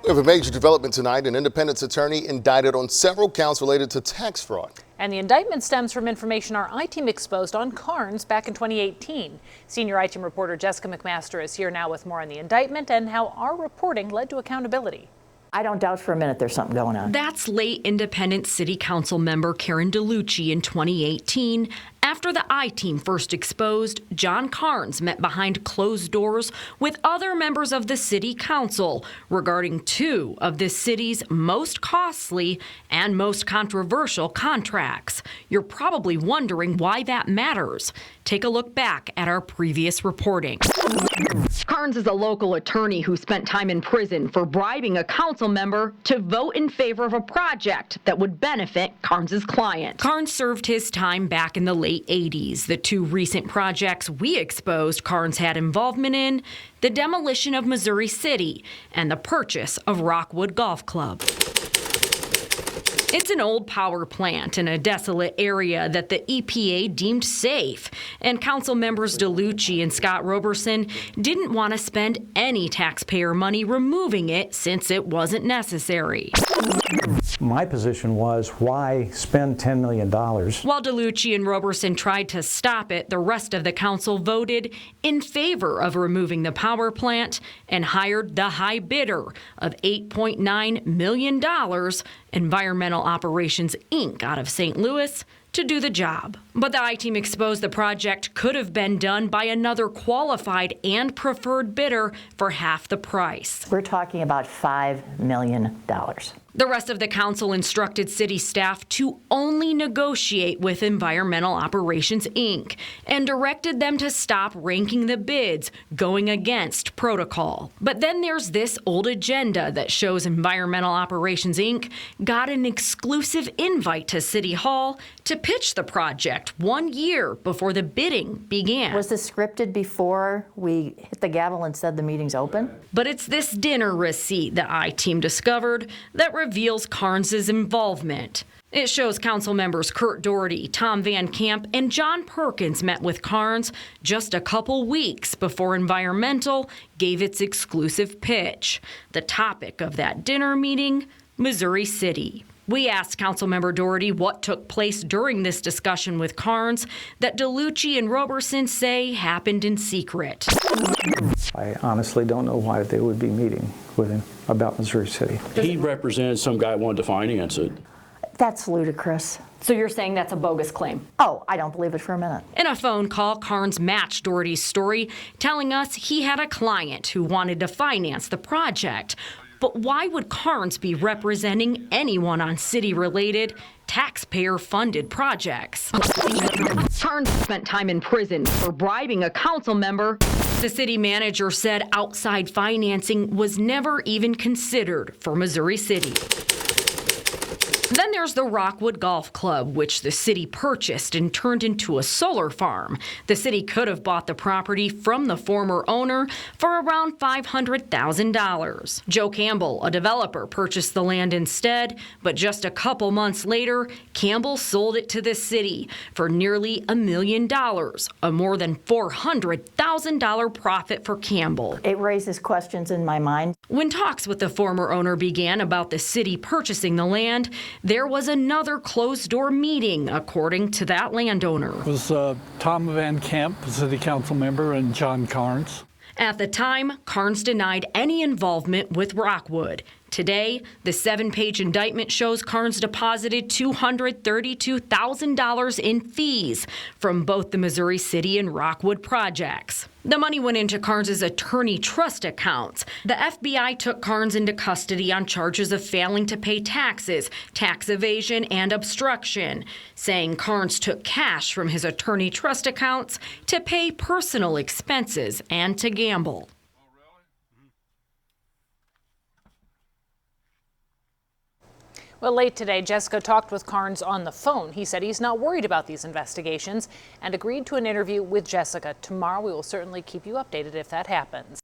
We have a major development tonight. An independence attorney indicted on several counts related to tax fraud. And the indictment stems from information our I-Team exposed on Carnes back in 2018. Senior I-Team reporter Jessica McMaster is here now with more on the indictment and how our reporting led to accountability. I don't doubt for a minute there's something going on. That's late independent city council member Karen DeLucci in 2018. After the I-Team first exposed, John Carnes met behind closed doors with other members of the city council regarding two of the city's most costly and most controversial contracts. You're probably wondering why that matters. Take a look back at our previous reporting. Carnes is a local attorney who spent time in prison for bribing a council member to vote in favor of a project that would benefit Carnes' client. Carnes served his time back in the late 80s. The two recent projects we exposed Carnes had involvement in: the demolition of Missouri City and the purchase of Rockwood Golf Club. It's an old power plant in a desolate area that the EPA deemed safe, and council members DeLucci and Scott Roberson didn't want to spend any taxpayer money removing it since it wasn't necessary. My position was, why spend $10 million? While DeLucci and Roberson tried to stop it, the rest of the council voted in favor of removing the power plant and hired the high bidder of $8.9 million, Environmental Operations, Inc. out of St. Louis, to do the job. But the I-Team exposed the project could have been done by another qualified and preferred bidder for half the price. We're talking about $5 million. The rest of the council instructed city staff to only negotiate with Environmental Operations, Inc. and directed them to stop ranking the bids, going against protocol. But then there's this old agenda that shows Environmental Operations, Inc. got an exclusive invite to City Hall to pitch the project 1 year before the bidding began. Was this scripted before we hit the gavel and said the meeting's open? But it's this dinner receipt the I-Team discovered that reveals Carnes' involvement. It shows council members Kurt Doherty, Tom Van Camp, and John Perkins met with Carnes just a couple weeks before Environmental gave its exclusive pitch. The topic of that dinner meeting: Missouri City. We asked Councilmember Doherty what took place during this discussion with Carnes that DeLucci and Roberson say happened in secret. I honestly don't know why they would be meeting with him about Missouri City. He represented some guy who wanted to finance it. That's ludicrous. So you're saying that's a bogus claim? Oh, I don't believe it for a minute. In a phone call, Carnes matched Doherty's story, telling us he had a client who wanted to finance the project. But why would Carnes be representing anyone on city-related, taxpayer-funded projects? Carnes spent time in prison for bribing a council member. The city manager said outside financing was never even considered for Missouri City. Then there's the Rockwood Golf Club, which the city purchased and turned into a solar farm. The city could have bought the property from the former owner for around $500,000. Joe Campbell, a developer, purchased the land instead, but just a couple months later, Campbell sold it to the city for nearly $1 million, a more than $400,000 profit for Campbell. It raises questions in my mind. When talks with the former owner began about the city purchasing the land, there was another closed-door meeting, according to that landowner. It was Tom Van Camp, city council member, and John Carnes. At the time, Carnes denied any involvement with Rockwood. Today, the 7-page indictment shows Carnes deposited $232,000 in fees from both the Missouri City and Rockwood projects. The money went into Carnes' attorney trust accounts. The FBI took Carnes into custody on charges of failing to pay taxes, tax evasion, and obstruction, saying Carnes took cash from his attorney trust accounts to pay personal expenses and to gamble. Well, late today, Jessica talked with Carnes on the phone. He said he's not worried about these investigations and agreed to an interview with Jessica. Tomorrow, we will certainly keep you updated if that happens.